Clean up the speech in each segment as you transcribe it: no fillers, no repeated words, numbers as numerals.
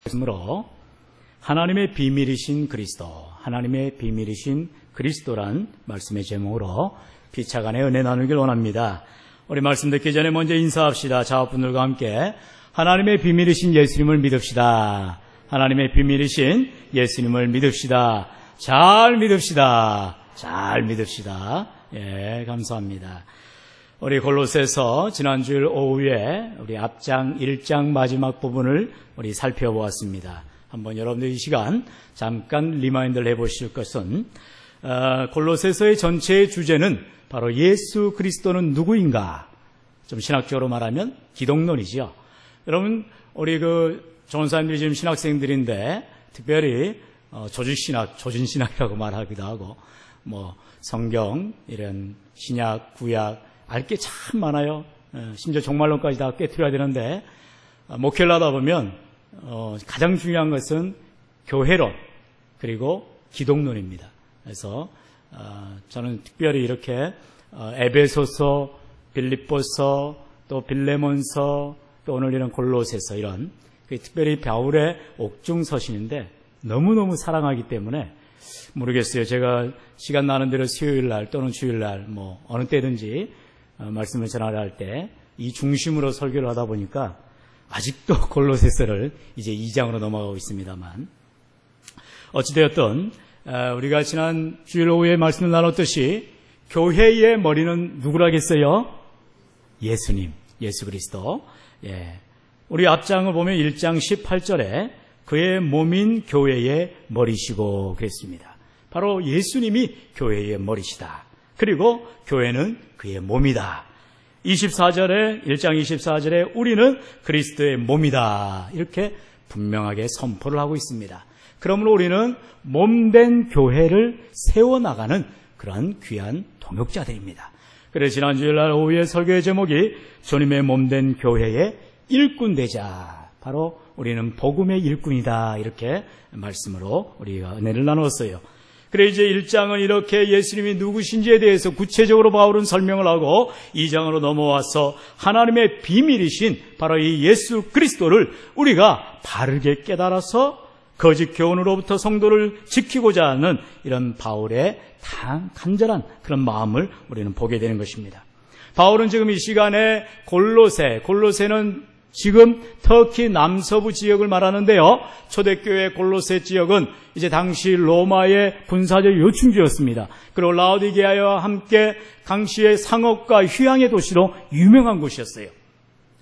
말씀으로 하나님의 비밀이신 그리스도, 하나님의 비밀이신 그리스도란 말씀의 제목으로 피차간의 은혜 나누길 원합니다. 우리 말씀 듣기 전에 먼저 인사합시다. 자업분들과 함께 하나님의 비밀이신 예수님을 믿읍시다. 하나님의 비밀이신 예수님을 믿읍시다. 잘 믿읍시다. 잘 믿읍시다. 예, 감사합니다. 우리 골로새서 지난주일 오후에 우리 앞장 1장 마지막 부분을 우리 살펴보았습니다. 한번 여러분들 이 시간 잠깐 리마인드를 해보실 것은 골로새서의 전체의 주제는 바로 예수 그리스도는 누구인가? 좀 신학적으로 말하면 기독론이죠. 여러분 우리 전사님들이 지금 신학생들인데 특별히 조직신학, 조진신학이라고 말하기도 하고 뭐 성경 이런 신약, 구약 알 게 참 많아요. 심지어 종말론까지 다 꿰뚫어야 되는데 목회를 하다 보면 가장 중요한 것은 교회론 그리고 기독론입니다. 그래서 저는 특별히 이렇게 에베소서, 빌립보서, 또 빌레몬서, 또 오늘 이런 골로새서 이런 특별히 바울의 옥중서신인데 너무너무 사랑하기 때문에 모르겠어요. 제가 시간 나는 대로 수요일 날 또는 주일 날 뭐 어느 때든지 말씀을 전할 때 이 중심으로 설교를 하다 보니까 아직도 골로새서를 이제 2장으로 넘어가고 있습니다만 어찌되었든 우리가 지난 주일 오후에 말씀을 나눴듯이 교회의 머리는 누구라겠어요? 예수님, 예수 그리스도. 예. 우리 앞장을 보면 1장 18절에 그의 몸인 교회의 머리시고 그랬습니다. 바로 예수님이 교회의 머리시다. 그리고 교회는 그의 몸이다. 24절에 1장 24절에 우리는 그리스도의 몸이다. 이렇게 분명하게 선포를 하고 있습니다. 그러므로 우리는 몸된 교회를 세워나가는 그런 귀한 동역자들입니다. 그래서 지난 주일날 오후의 설교의 제목이 주님의 몸된 교회의 일꾼 되자. 바로 우리는 복음의 일꾼이다. 이렇게 말씀으로 우리가 은혜를 나눴어요. 그래 이제 1장은 이렇게 예수님이 누구신지에 대해서 구체적으로 바울은 설명을 하고 2장으로 넘어와서 하나님의 비밀이신 바로 이 예수 그리스도를 우리가 바르게 깨달아서 거짓 교훈으로부터 성도를 지키고자 하는 이런 바울의 간절한 그런 마음을 우리는 보게 되는 것입니다. 바울은 지금 이 시간에 골로새는 지금 터키 남서부 지역을 말하는데요. 초대교회 골로새 지역은 이제 당시 로마의 군사적 요충지였습니다. 그리고 라오디게아와 함께 당시의 상업과 휴양의 도시로 유명한 곳이었어요.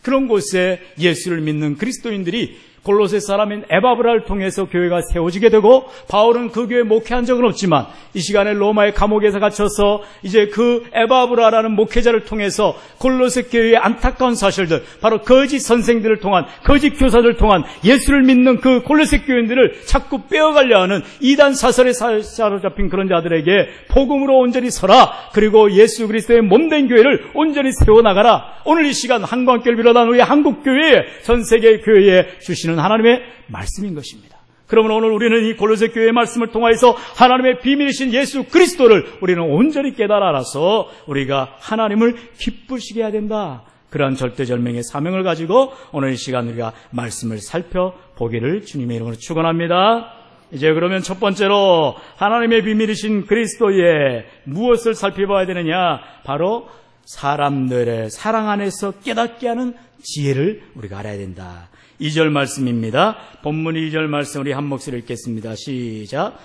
그런 곳에 예수를 믿는 그리스도인들이 골로새 사람인 에바브라를 통해서 교회가 세워지게 되고 바울은 그 교회에 목회한 적은 없지만 이 시간에 로마의 감옥에서 갇혀서 이제 그 에바브라라는 목회자를 통해서 골로새 교회의 안타까운 사실들, 바로 거짓 선생들을 통한, 거짓 교사들을 통한 예수를 믿는 그 골로새 교인들을 자꾸 빼어가려 하는 이단 사설에 사로잡힌 그런 자들에게 복음으로 온전히 서라. 그리고 예수 그리스도의 몸된 교회를 온전히 세워나가라. 오늘 이 시간 한국교회를 비롯한 우리 한국교회에, 전 세계 교회에 주시는 하나님의 말씀인 것입니다. 그러면 오늘 우리는 이 골로새 교회의 말씀을 통하여서 하나님의 비밀이신 예수 그리스도를 우리는 온전히 깨달아 알아서 우리가 하나님을 기쁘시게 해야 된다. 그러한 절대절명의 사명을 가지고 오늘 이 시간 우리가 말씀을 살펴보기를 주님의 이름으로 축원합니다. 이제 그러면 첫 번째로 하나님의 비밀이신 그리스도의 무엇을 살펴봐야 되느냐? 바로 사람들의 사랑 안에서 깨닫게 하는 지혜를 우리가 알아야 된다. 2절 말씀입니다. 본문 2절 말씀 우리 한 목소리로 읽겠습니다. 시작.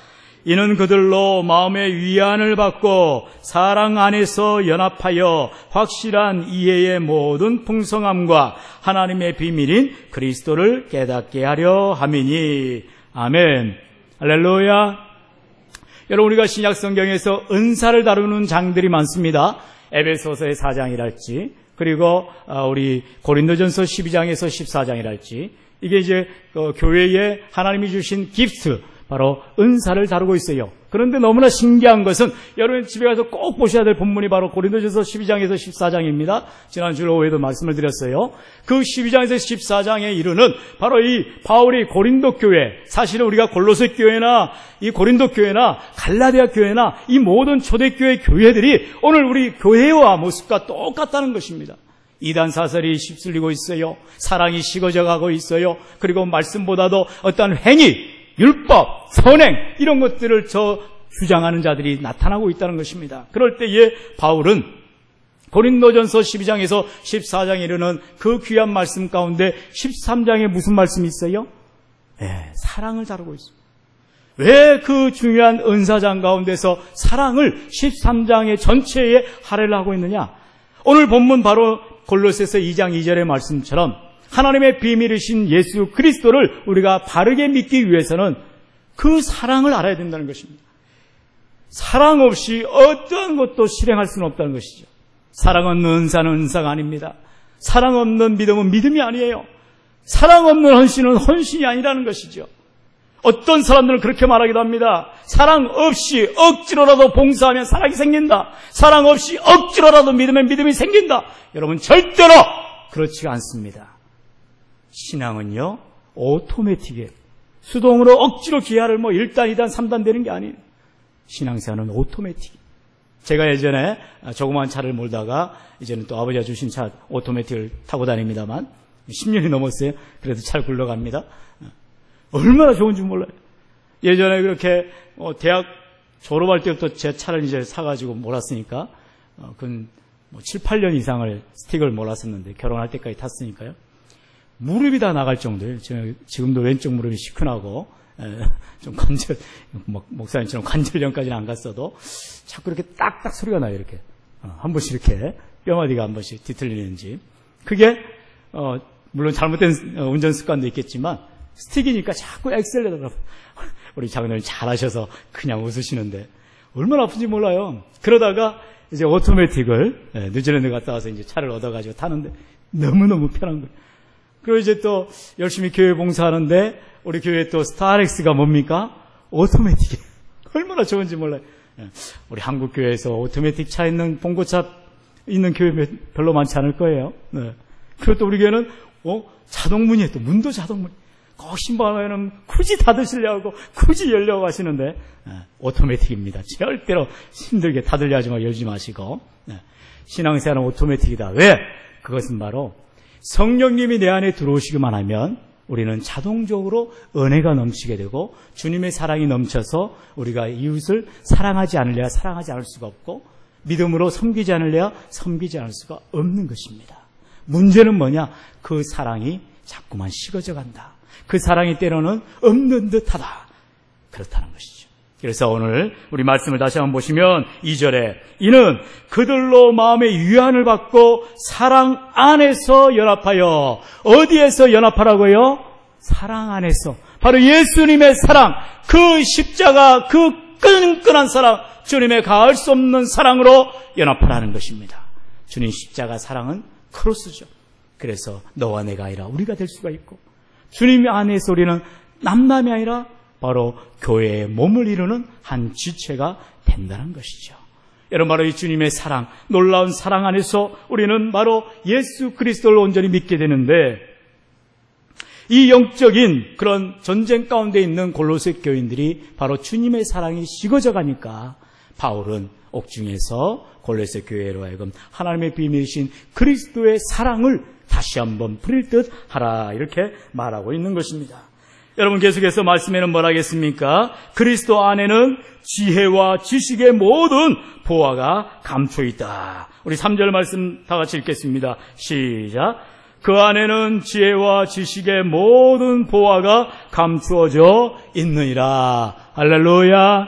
이는 그들로 마음의 위안을 받고 사랑 안에서 연합하여 확실한 이해의 모든 풍성함과 하나님의 비밀인 그리스도를 깨닫게 하려 함이니. 아멘. 할렐루야. 여러분 우리가 신약 성경에서 은사를 다루는 장들이 많습니다. 에베소서의 4장이랄지 그리고 우리 고린도전서 12장에서 14장이랄지 이게 이제 교회에 하나님이 주신 기프트, 바로 은사를 다루고 있어요. 그런데 너무나 신기한 것은 여러분 집에 가서 꼭 보셔야 될 본문이 바로 고린도전서 12장에서 14장입니다. 지난 주 오후에도 말씀을 드렸어요. 그 12장에서 14장에 이르는 바로 이 바울이 고린도 교회, 사실은 우리가 골로새 교회나 이 고린도 교회나 갈라디아 교회나 이 모든 초대교회 교회들이 오늘 우리 교회와 모습과 똑같다는 것입니다. 이단 사설이 휩쓸리고 있어요. 사랑이 식어져 가고 있어요. 그리고 말씀보다도 어떤 행위, 율법, 선행 이런 것들을 주장하는 자들이 나타나고 있다는 것입니다. 그럴 때에 바울은 고린도전서 12장에서 14장에 이르는 그 귀한 말씀 가운데 13장에 무슨 말씀이 있어요? 사랑을 다루고 있습니다. 왜 그 중요한 은사장 가운데서 사랑을 13장의 전체에 할애를 하고 있느냐? 오늘 본문 바로 골로새서 2장 2절의 말씀처럼 하나님의 비밀이신 예수 그리스도를 우리가 바르게 믿기 위해서는 그 사랑을 알아야 된다는 것입니다. 사랑 없이 어떠한 것도 실행할 수는 없다는 것이죠. 사랑 없는 은사는 은사가 아닙니다. 사랑 없는 믿음은 믿음이 아니에요. 사랑 없는 헌신은 헌신이 아니라는 것이죠. 어떤 사람들은 그렇게 말하기도 합니다. 사랑 없이 억지로라도 봉사하면 사랑이 생긴다. 사랑 없이 억지로라도 믿으면 믿음이 생긴다. 여러분 절대로 그렇지가 않습니다. 신앙은요 오토매틱이에요. 수동으로 억지로 기하를 1단, 2단, 3단 되는 게 아니에요. 신앙생활은 오토매틱. 제가 예전에 조그마한 차를 몰다가 이제는 또 아버지가 주신 차 오토매틱을 타고 다닙니다만 10년이 넘었어요. 그래도 잘 굴러갑니다. 얼마나 좋은지 몰라요. 예전에 그렇게 대학 졸업할 때부터 제 차를 이제 사가지고 몰았으니까 그 7, 8년 이상을 스틱을 몰았었는데 결혼할 때까지 탔으니까요. 무릎이 다 나갈 정도예요. 지금도 왼쪽 무릎이 시큰하고 좀 목사님처럼 관절염까지는 안 갔어도 자꾸 이렇게 딱딱 소리가 나요. 이렇게 한 번씩 이렇게 뼈마디가 한 번씩 뒤틀리는지. 그게 물론 잘못된 운전 습관도 있겠지만 스틱이니까 자꾸 엑셀레터가 우리 장로님 잘하셔서 그냥 웃으시는데 얼마나 아픈지 몰라요. 그러다가 이제 오토매틱을 뉴질랜드 갔다 와서 이제 차를 얻어가지고 타는데 너무너무 편한 거예요. 그리고 이제 또 열심히 교회 봉사하는데 우리 교회 또 스타렉스가 뭡니까? 오토매틱이에요. 얼마나 좋은지 몰라요. 우리 한국 교회에서 오토매틱 차 있는 봉고차 있는 교회 별로 많지 않을 거예요. 그리고 또 우리 교회는 자동문이에요. 또 문도 자동문. 꼭 신방에는 굳이 닫으시려고 굳이 열려고 하시는데 오토매틱입니다. 절대로 힘들게 닫으려 하지 마 열지 마시고 신앙생활은 오토매틱이다. 왜? 그것은 바로 성령님이 내 안에 들어오시기만 하면 우리는 자동적으로 은혜가 넘치게 되고 주님의 사랑이 넘쳐서 우리가 이웃을 사랑하지 않으려야 사랑하지 않을 수가 없고 믿음으로 섬기지 않으려야 섬기지 않을 수가 없는 것입니다. 문제는 뭐냐? 그 사랑이 자꾸만 식어져 간다. 그 사랑이 때로는 없는 듯하다. 그렇다는 것이죠. 그래서 오늘 우리 말씀을 다시 한번 보시면 2절에 이는 그들로 마음의 위안을 받고 사랑 안에서 연합하여 어디에서 연합하라고요? 사랑 안에서. 바로 예수님의 사랑, 그 십자가, 그 끈끈한 사랑, 주님의 가할 수 없는 사랑으로 연합하라는 것입니다. 주님 십자가 사랑은 크로스죠. 그래서 너와 내가 아니라 우리가 될 수가 있고 주님 안에서 우리는 남남이 아니라 바로 교회의 몸을 이루는 한 지체가 된다는 것이죠. 여러분 바로 이 주님의 사랑, 놀라운 사랑 안에서 우리는 바로 예수 그리스도를 온전히 믿게 되는데 이 영적인 그런 전쟁 가운데 있는 골로새 교인들이 바로 주님의 사랑이 식어져 가니까 바울은 옥중에서 골로새 교회로 하여금 하나님의 비밀이신 그리스도의 사랑을 다시 한번 부릴 듯 하라 이렇게 말하고 있는 것입니다. 여러분 계속해서 말씀에는 뭐라 하겠습니까? 그리스도 안에는 지혜와 지식의 모든 보화가 감춰 있다. 우리 3절 말씀 다 같이 읽겠습니다. 시작. 그 안에는 지혜와 지식의 모든 보화가 감추어져 있느니라. 할렐루야.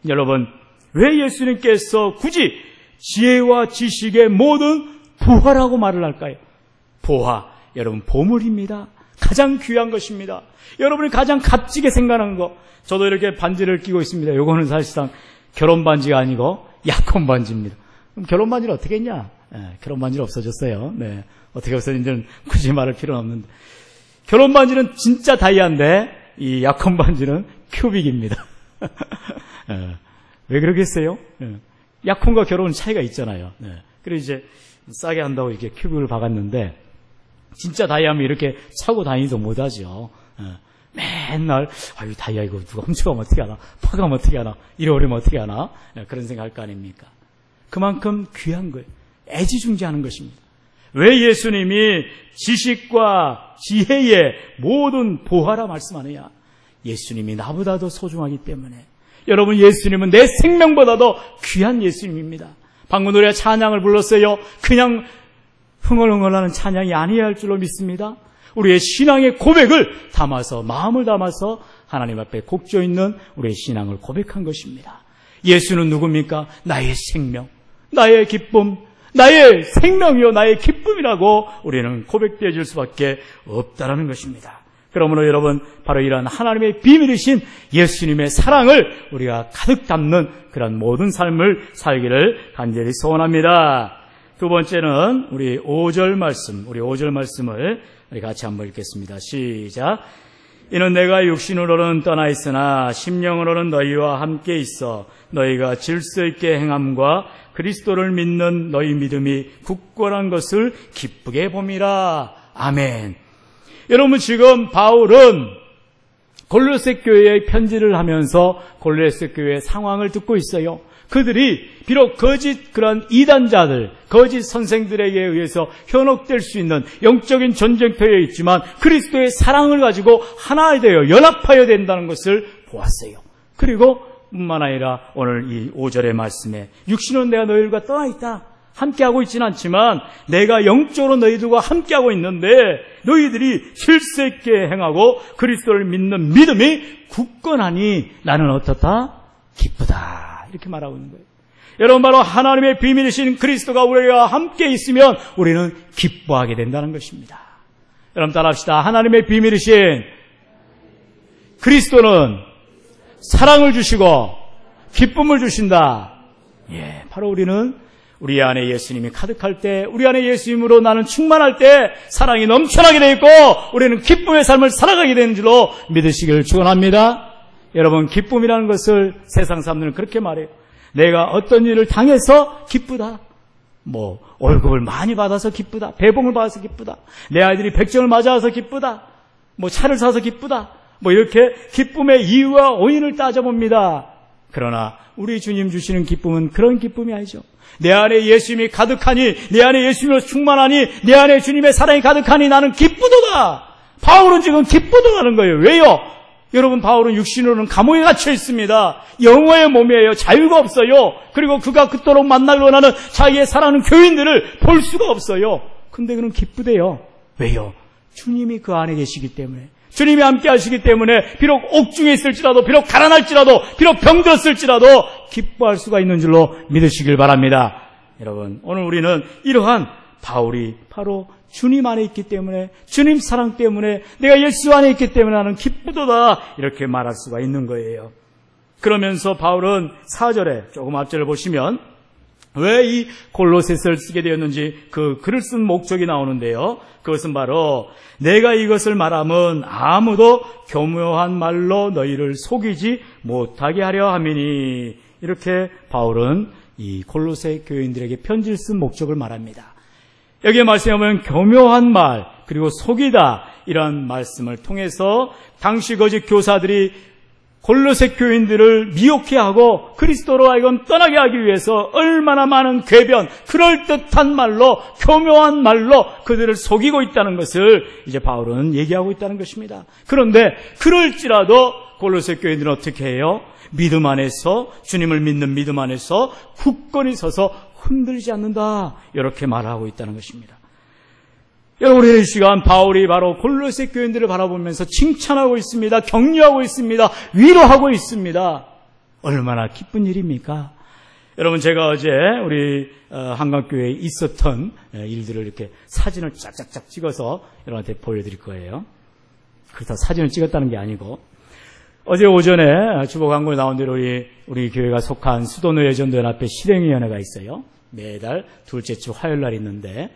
여러분 왜 예수님께서 굳이 지혜와 지식의 모든 보화라고 말을 할까요? 보화, 여러분 보물입니다. 가장 귀한 것입니다. 여러분이 가장 값지게 생각하는 거. 저도 이렇게 반지를 끼고 있습니다. 요거는 사실상 결혼 반지가 아니고 약혼 반지입니다. 그럼 결혼 반지를 어떻게 했냐? 결혼 반지는 없어졌어요. 네. 어떻게 없어졌는지는 굳이 말할 필요는 없는데. 결혼 반지는 진짜 다이아인데 이 약혼 반지는 큐빅입니다. 왜 그러겠어요? 약혼과 결혼은 차이가 있잖아요. 그래서 이제 싸게 한다고 이렇게 큐빅을 박았는데 진짜 다이아면 이렇게 차고 다니지도 못하죠. 맨날 아유 다이아 이거 누가 훔쳐가면 어떻게 하나, 파가면 어떻게 하나, 잃어버리면 어떻게 하나, 그런 생각할 거 아닙니까? 그만큼 귀한 거예요. 애지중지하는 것입니다. 왜 예수님이 지식과 지혜의 모든 보화라 말씀하느냐? 예수님이 나보다도 소중하기 때문에. 여러분, 예수님은 내 생명보다도 귀한 예수님입니다. 방금 우리가 찬양을 불렀어요. 그냥 흥얼흥얼하는 찬양이 아니어야 할 줄로 믿습니다. 우리의 신앙의 고백을 담아서, 마음을 담아서 하나님 앞에 곡조 있는 우리의 신앙을 고백한 것입니다. 예수는 누굽니까? 나의 생명, 나의 기쁨, 나의 생명이요 나의 기쁨이라고 우리는 고백되어 줄 수밖에 없다라는 것입니다. 그러므로 여러분, 바로 이러한 하나님의 비밀이신 예수님의 사랑을 우리가 가득 담는 그런 모든 삶을 살기를 간절히 소원합니다. 두 번째는 우리 5절 말씀을 우리 같이 한번 읽겠습니다. 시작. 이는 내가 육신으로는 떠나 있으나 심령으로는 너희와 함께 있어 너희가 질서 있게 행함과 그리스도를 믿는 너희 믿음이 굳건한 것을 기쁘게 봄이라. 아멘. 여러분, 지금 바울은 골로새 교회에 편지를 하면서 골로새 교회의 상황을 듣고 있어요. 그들이 비록 거짓 그런 이단자들, 거짓 선생들에게 의해서 현혹될 수 있는 영적인 전쟁터에 있지만 그리스도의 사랑을 가지고 하나 되어 연합하여야 된다는 것을 보았어요. 그리고 뿐만 아니라 오늘 이 5절의 말씀에 육신은 내가 너희들과 떠나 있다. 함께하고 있지는 않지만 내가 영적으로 너희들과 함께하고 있는데 너희들이 질서 있게 행하고 그리스도를 믿는 믿음이 굳건하니 나는 어떻다? 기쁘다. 이렇게 말하고 있는 거예요. 여러분, 바로 하나님의 비밀이신 그리스도가 우리와 함께 있으면 우리는 기뻐하게 된다는 것입니다. 여러분 따라합시다. 하나님의 비밀이신 그리스도는 사랑을 주시고 기쁨을 주신다. 예, 바로 우리는 우리 안에 예수님이 가득할 때, 우리 안에 예수님으로 나는 충만할 때 사랑이 넘쳐나게 되어 있고 우리는 기쁨의 삶을 살아가게 되는 줄로 믿으시길 축원합니다. 여러분, 기쁨이라는 것을 세상 사람들은 그렇게 말해요. 내가 어떤 일을 당해서 기쁘다. 월급을 많이 받아서 기쁘다. 배봉을 받아서 기쁘다. 내 아이들이 백정을 맞아서 기쁘다. 차를 사서 기쁘다. 이렇게 기쁨의 이유와 원인을 따져봅니다. 그러나 우리 주님 주시는 기쁨은 그런 기쁨이 아니죠. 내 안에 예수님이 가득하니, 내 안에 예수님으로 충만하니, 내 안에 주님의 사랑이 가득하니 나는 기쁘도다. 바울은 지금 기쁘도다는 거예요. 왜요? 여러분, 바울은 육신으로는 감옥에 갇혀 있습니다. 영혼의 몸이에요. 자유가 없어요. 그리고 그가 그토록 만나기 원하는 자기의 사랑하는 교인들을 볼 수가 없어요. 근데 그는 기쁘대요. 왜요? 주님이 그 안에 계시기 때문에, 주님이 함께 하시기 때문에 비록 옥중에 있을지라도, 비록 가난할지라도, 비록 병들었을지라도 기뻐할 수가 있는 줄로 믿으시길 바랍니다. 여러분, 오늘 우리는 이러한 바울이 바로 주님 안에 있기 때문에, 주님 사랑 때문에, 내가 예수 안에 있기 때문에 나는 기쁘도다, 이렇게 말할 수가 있는 거예요. 그러면서 바울은 4절에 조금 앞절을 보시면 왜 이 골로새서를 쓰게 되었는지 그 글을 쓴 목적이 나오는데요. 그것은 바로 내가 이것을 말함은 아무도 교묘한 말로 너희를 속이지 못하게 하려 함이니, 이렇게 바울은 이 골로새 교인들에게 편지를 쓴 목적을 말합니다. 여기에 말씀해 보면 교묘한 말, 그리고 속이다, 이런 말씀을 통해서 당시 거짓 교사들이 골로새 교인들을 미혹해 하고 그리스도로 하여금 떠나게 하기 위해서 얼마나 많은 궤변, 그럴듯한 말로, 교묘한 말로 그들을 속이고 있다는 것을 이제 바울은 얘기하고 있다는 것입니다. 그런데 그럴지라도 골로새 교인들은 어떻게 해요? 믿음 안에서, 주님을 믿는 믿음 안에서 굳건히 서서 흔들리지 않는다, 이렇게 말하고 있다는 것입니다. 여러분, 우리 이 시간 바울이 바로 골로새 교인들을 바라보면서 칭찬하고 있습니다. 격려하고 있습니다. 위로하고 있습니다. 얼마나 기쁜 일입니까? 여러분, 제가 어제 우리 한강교회에 있었던 일들을 이렇게 사진을 쫙쫙쫙 찍어서 여러분한테 보여드릴 거예요. 그렇다고 사진을 찍었다는 게 아니고, 어제 오전에 주보 광고에 나온 대로 우리 교회가 속한 수도노예전도연합회 실행위원회가 있어요. 매달 둘째 주 화요일 날 있는데,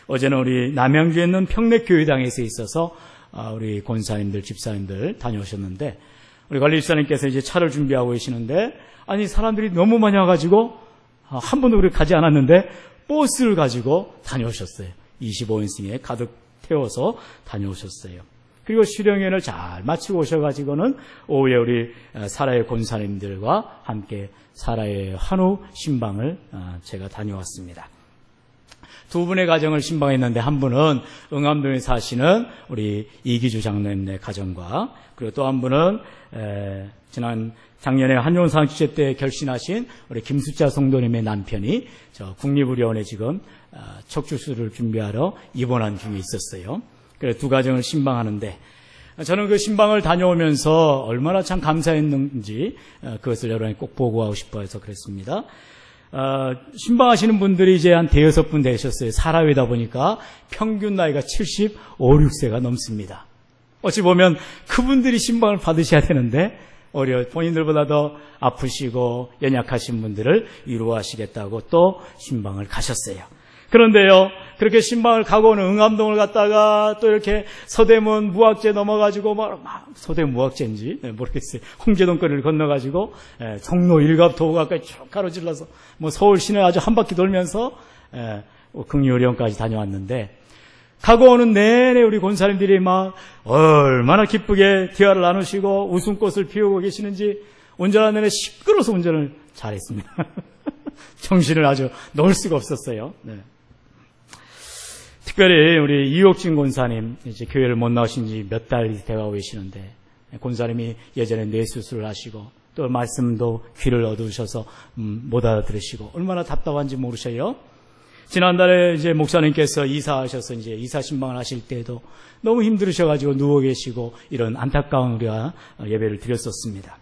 어제는 우리 남양주에 있는 평내교회당에서 있어서 우리 권사님들, 집사님들 다녀오셨는데, 우리 관리집사님께서 이제 차를 준비하고 계시는데, 아니 사람들이 너무 많이 와가지고 한 번도 우리 가지 않았는데 버스를 가지고 다녀오셨어요. 25인승에 가득 태워서 다녀오셨어요. 그리고 수령회를 잘 마치고 오셔가지고는 오후에 우리 사라의 권사님들과 함께 사라의 한우 신방을 제가 다녀왔습니다. 두 분의 가정을 신방했는데 한 분은 응암동에 사시는 우리 이기주 장로님의 가정과 그리고 또 한 분은 작년에 한용상주제 때 결신하신 우리 김수자 성도님의 남편이 저 국립의료원에 지금 척추수술을 준비하러 입원한 중에 있었어요. 그래서 두 가정을 신방하는데 저는 그 신방을 다녀오면서 얼마나 참 감사했는지 그것을 여러분이 꼭 보고하고 싶어 해서 그랬습니다. 신방하시는 분들이 이제 한 대여섯 분 되셨어요. 사람이다 보니까 평균 나이가 75, 6세가 넘습니다. 어찌 보면 그분들이 신방을 받으셔야 되는데 본인들보다 더 아프시고 연약하신 분들을 위로하시겠다고 또 신방을 가셨어요. 그런데요, 그렇게 신방을 가고 오는 응암동을 갔다가 또 이렇게 서대문 무학재 넘어가지고 서대문 무학재인지 모르겠어요. 홍제동 거리를 건너가지고 성로 일갑 도곡까지 쭉 가로질러서 서울 시내 아주 한 바퀴 돌면서 극리의료원까지 다녀왔는데 가고 오는 내내 우리 권사님들이 얼마나 기쁘게 대화를 나누시고 웃음꽃을 피우고 계시는지 운전하는 내내 시끄러워서 운전을 잘했습니다. 정신을 아주 놓을 수가 없었어요. 네. 특별히 우리 이옥진 권사님 이제 교회를 못 나오신 지 몇 달 되어가고 계시는데 권사님이 예전에 뇌수술을 하시고 또 말씀도 귀를 어두우셔서 못 알아들으시고 얼마나 답답한지 모르셔요. 지난달에 이제 목사님께서 이사하셔서 이제 이사 신방을 하실 때도 너무 힘들으셔가지고 누워 계시고 이런 안타까운 우리가 예배를 드렸었습니다.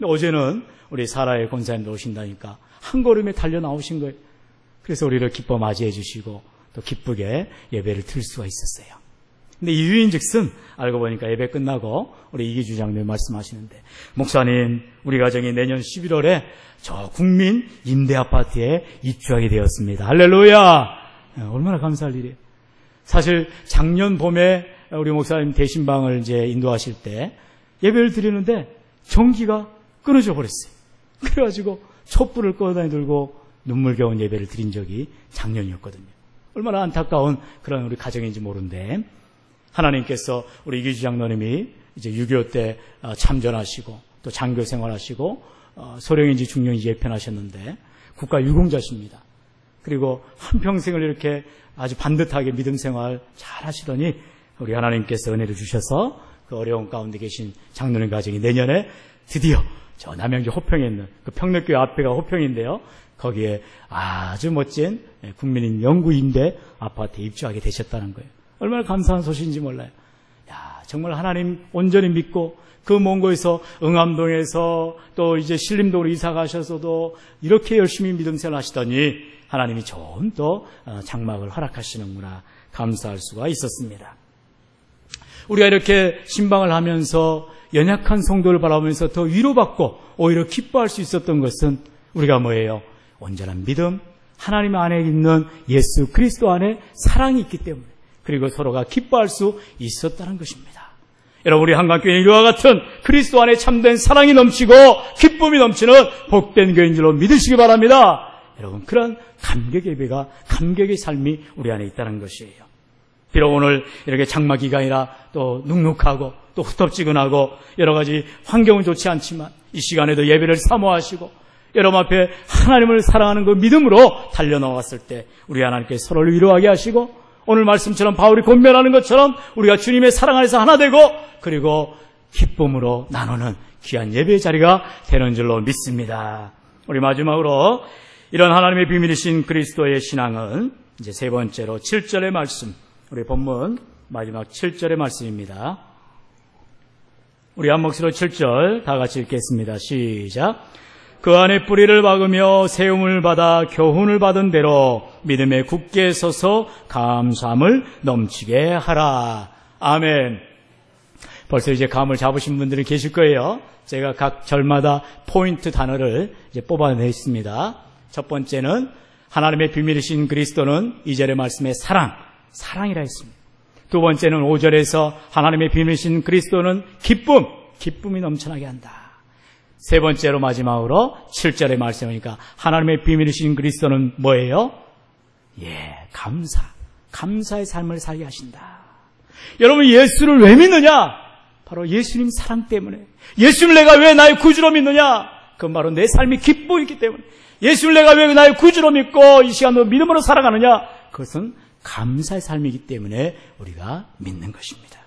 어제는 우리 사라의 권사님도 오신다니까 한 걸음에 달려 나오신 거예요. 그래서 우리를 기뻐 맞이해 주시고 또 기쁘게 예배를 드릴 수가 있었어요. 근데 이유인즉슨 알고 보니까 예배 끝나고 우리 이기주 장로님 말씀하시는데 목사님 우리 가정이 내년 11월에 저 국민 임대 아파트에 입주하게 되었습니다. 할렐루야. 얼마나 감사할 일이에요. 사실 작년 봄에 우리 목사님 대신방을 이제 인도하실 때 예배를 드리는데 전기가 끊어져 버렸어요. 그래가지고 촛불을 꺼다니 들고 눈물겨운 예배를 드린 적이 작년이었거든요. 얼마나 안타까운 그런 우리 가정인지 모르는데 하나님께서 우리 이기주 장로님이 이제 6.25 때 참전하시고 또 장교 생활하시고 소령인지 중령인지 예편하셨는데 국가 유공자십니다. 그리고 한평생을 이렇게 아주 반듯하게 믿음 생활 잘 하시더니 우리 하나님께서 은혜를 주셔서 그 어려운 가운데 계신 장로님 가정이 내년에 드디어 저 남양주 호평에 있는 그 평덕교회 앞에가 호평인데요. 거기에 아주 멋진 국민인 영구 임대 아파트에 입주하게 되셨다는 거예요. 얼마나 감사한 소식인지 몰라요. 정말 하나님 온전히 믿고 그 먼 곳에서 응암동에서 또 이제 신림동으로 이사 가셔서도 이렇게 열심히 믿음 생활 하시더니 하나님이 좀 더 장막을 허락하시는구나 감사할 수가 있었습니다. 우리가 이렇게 신방을 하면서 연약한 성도를 바라보면서 더 위로받고 오히려 기뻐할 수 있었던 것은 우리가 뭐예요? 온전한 믿음, 하나님 안에 있는 예수 그리스도 안에 사랑이 있기 때문에 그리고 서로가 기뻐할 수 있었다는 것입니다. 여러분 우리 한강교회는 이와 같은 그리스도 안에 참된 사랑이 넘치고 기쁨이 넘치는 복된 교회인 줄로 믿으시기 바랍니다. 여러분 그런 감격의 예배가 감격의 삶이 우리 안에 있다는 것이에요. 비록 오늘 이렇게 장마 기간이라 또 눅눅하고 또 후텁지근하고 여러 가지 환경은 좋지 않지만 이 시간에도 예배를 사모하시고 여러분 앞에 하나님을 사랑하는 그 믿음으로 달려나왔을 때 우리 하나님께서 서로를 위로하게 하시고 오늘 말씀처럼 바울이 권면하는 것처럼 우리가 주님의 사랑 안에서 하나 되고 그리고 기쁨으로 나누는 귀한 예배의 자리가 되는 줄로 믿습니다. 우리 마지막으로 이런 하나님의 비밀이신 그리스도의 신앙은 이제 세 번째로 7절의 말씀 우리 본문 마지막 7절의 말씀입니다. 우리 한 목소리로 7절 다 같이 읽겠습니다. 시작. 그 안에 뿌리를 박으며 세움을 받아 교훈을 받은 대로 믿음에 굳게 서서 감사함을 넘치게 하라. 아멘. 벌써 이제 감을 잡으신 분들이 계실 거예요. 제가 각 절마다 포인트 단어를 이제 뽑아냈습니다. 첫 번째는 하나님의 비밀이신 그리스도는 2절의 말씀에 사랑이라 했습니다. 두 번째는 5절에서 하나님의 비밀이신 그리스도는 기쁨이 넘쳐나게 한다. 세 번째로 마지막으로 7절의 말씀이니까 하나님의 비밀이신 그리스도는 뭐예요? 감사의 삶을 살게 하신다. 여러분 예수를 왜 믿느냐? 바로 예수님 사랑 때문에. 예수를 내가 왜 나의 구주로 믿느냐? 그건 바로 내 삶이 기쁨이기 때문에. 예수를 내가 왜 나의 구주로 믿고 이 시간도 믿음으로 살아가느냐? 그것은 감사의 삶이기 때문에 우리가 믿는 것입니다.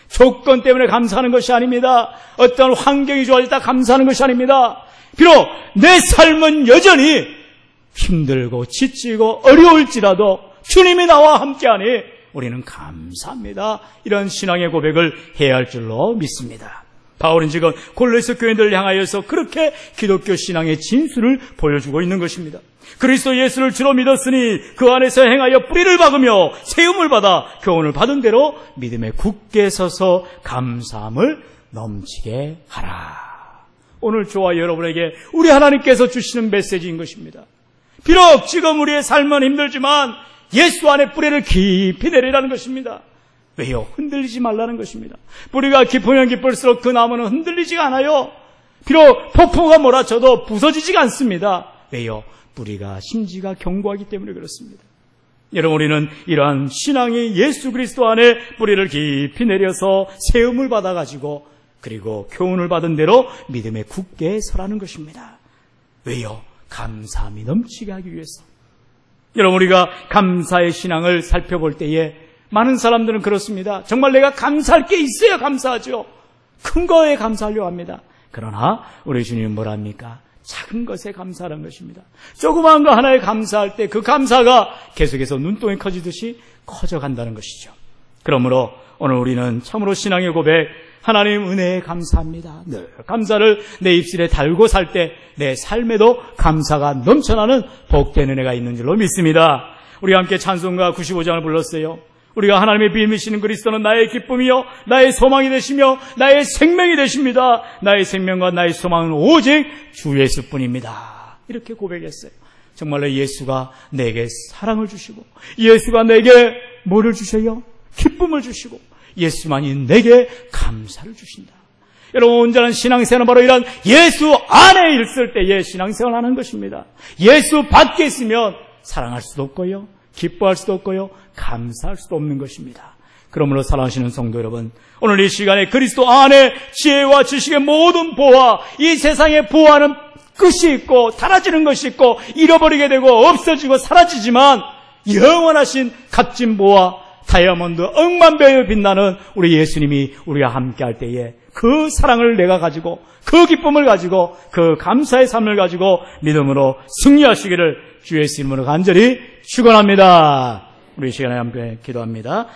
조건 때문에 감사하는 것이 아닙니다. 어떤 환경이 좋아졌다 감사하는 것이 아닙니다. 비록 내 삶은 여전히 힘들고 지치고 어려울지라도 주님이 나와 함께하니 우리는 감사합니다. 이런 신앙의 고백을 해야 할 줄로 믿습니다. 바울은 지금 골로새 교인들을 향하여서 그렇게 기독교 신앙의 진수를 보여주고 있는 것입니다. 그리스도 예수를 주로 믿었으니 그 안에서 행하여 뿌리를 박으며 세움을 받아 교훈을 받은 대로 믿음에 굳게 서서 감사함을 넘치게 하라. 오늘 저와 여러분에게 우리 하나님께서 주시는 메시지인 것입니다. 비록 지금 우리의 삶은 힘들지만 예수 안에 뿌리를 깊이 내리라는 것입니다. 왜요? 흔들리지 말라는 것입니다. 뿌리가 깊으면 깊을수록 그 나무는 흔들리지가 않아요. 비록 폭포가 몰아쳐도 부서지지가 않습니다. 왜요? 뿌리가 심지가 견고하기 때문에 그렇습니다. 여러분, 우리는 이러한 신앙이 예수 그리스도 안에 뿌리를 깊이 내려서 세움을 받아가지고 그리고 교훈을 받은 대로 믿음에 굳게 서라는 것입니다. 왜요? 감사함이 넘치게 하기 위해서. 여러분, 우리가 감사의 신앙을 살펴볼 때에 많은 사람들은 그렇습니다. 정말 내가 감사할 게 있어야 감사하죠. 큰 거에 감사하려고 합니다. 그러나 우리 주님은 뭐랍니까? 작은 것에 감사하는 것입니다. 조그마한 거 하나에 감사할 때 그 감사가 계속해서 눈동이 커지듯이 커져간다는 것이죠. 그러므로 오늘 우리는 참으로 신앙의 고백, 하나님 은혜에 감사합니다. 늘 감사를 내 입술에 달고 살 때 내 삶에도 감사가 넘쳐나는 복된 은혜가 있는 줄로 믿습니다. 우리 함께 찬송가 95장을 불렀어요. 우리가 하나님의 비밀이시는 그리스도는 나의 기쁨이요 나의 소망이 되시며 나의 생명이 되십니다. 나의 생명과 나의 소망은 오직 주 예수뿐입니다. 이렇게 고백했어요. 정말로 예수가 내게 사랑을 주시고 예수가 내게 뭐를 주셔요? 기쁨을 주시고 예수만이 내게 감사를 주신다. 여러분, 온전한 신앙생활은 바로 이런 예수 안에 있을 때의 신앙생활을 하는 것입니다. 예수 밖에 있으면 사랑할 수도 없고요, 기뻐할 수도 없고요, 감사할 수도 없는 것입니다. 그러므로 사랑하시는 성도 여러분, 오늘 이 시간에 그리스도 안에 지혜와 지식의 모든 보화, 이 세상의 보화는 끝이 있고 달아지는 것이 있고 잃어버리게 되고 없어지고 사라지지만 영원하신 값진 보화, 다이아몬드 억만배에 빛나는 우리 예수님이 우리와 함께할 때에 그 사랑을 내가 가지고 그 기쁨을 가지고 그 감사의 삶을 가지고 믿음으로 승리하시기를 주 예수 이름으로 간절히 축원합니다. 우리 이 시간에 함께 기도합니다.